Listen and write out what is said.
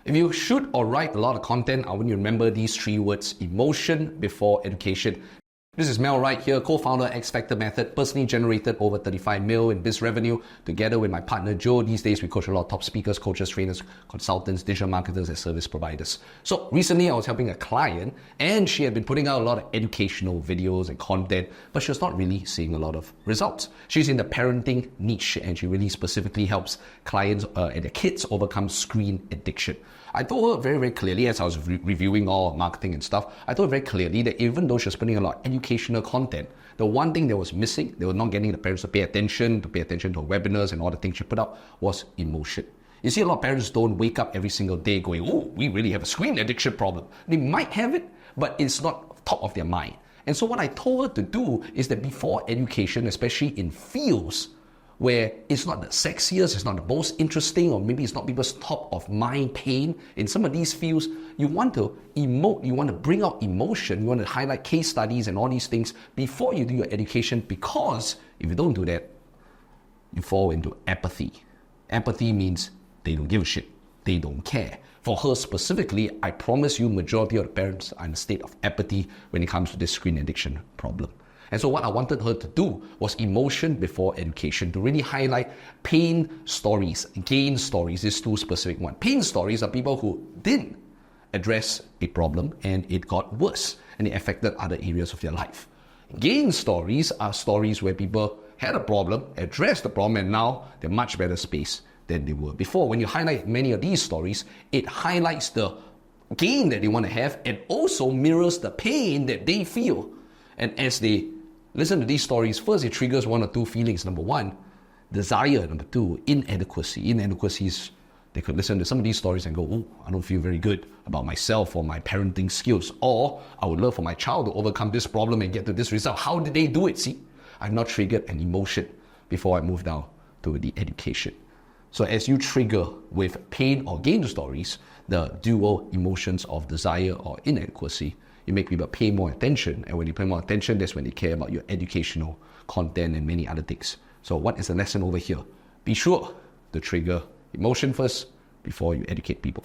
If you shoot or write a lot of content, I want you to remember these 3 words: emotion before education. This is Mel right here, co-founder X Factor Method, personally generated over 35 mil in biz revenue together with my partner Joe. These days we coach a lot of top speakers, coaches, trainers, consultants, digital marketers and service providers. So recently I was helping a client and she had been putting out a lot of educational videos and content, but she was not really seeing a lot of results. She's in the parenting niche and she really specifically helps clients and their kids overcome screen addiction. I told her very, very clearly as I was reviewing all marketing and stuff, I told her very clearly that even though she was putting a lot of educational content, the one thing that was missing, they were not getting the parents to pay attention to her webinars and all the things she put out, was emotion. You see, a lot of parents don't wake up every single day going, oh, we really have a screen addiction problem. They might have it, but it's not top of their mind. And so what I told her to do is that before education, especially in fields where it's not the sexiest, it's not the most interesting, or maybe it's not people's top of mind pain. In some of these fields, you want to emote, you want to bring out emotion, you want to highlight case studies and all these things before you do your education, because if you don't do that, you fall into apathy. Apathy means they don't give a shit, they don't care. For her specifically, I promise you majority of the parents are in a state of apathy when it comes to this screen addiction problem. And so what I wanted her to do was emotion before education, to really highlight pain stories, gain stories, these 2 specific ones. Pain stories are people who didn't address a problem and it got worse and it affected other areas of their life. Gain stories are stories where people had a problem, addressed the problem, and now they're much better space than they were before. When you highlight many of these stories, it highlights the gain that they want to have and also mirrors the pain that they feel. And as they listen to these stories, first it triggers 1 or 2 feelings. Number 1, desire. Number 2, inadequacy. Inadequacy is, they could listen to some of these stories and go, oh, I don't feel very good about myself or my parenting skills. Or I would love for my child to overcome this problem and get to this result. How did they do it? See, I've not triggered an emotion before I move down to the education. So as you trigger with pain or gain stories, the dual emotions of desire or inadequacy, you make people pay more attention, and when you pay more attention, that's when they care about your educational content and many other things. So what is the lesson over here? Be sure to trigger emotion first before you educate people.